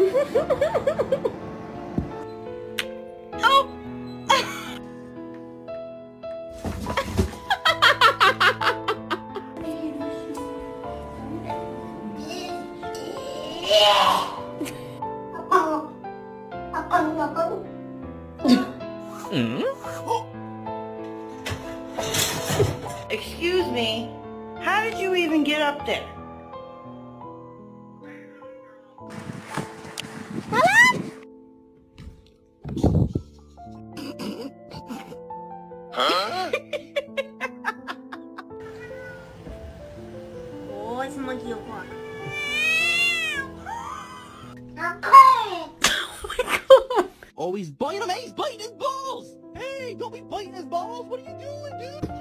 Oh! Excuse me, how did you even get up there? Huh? Oh, it's monkey o'clock. Oh, he's biting him. Hey, he's biting his balls. Hey, don't be biting his balls. What are you doing, dude?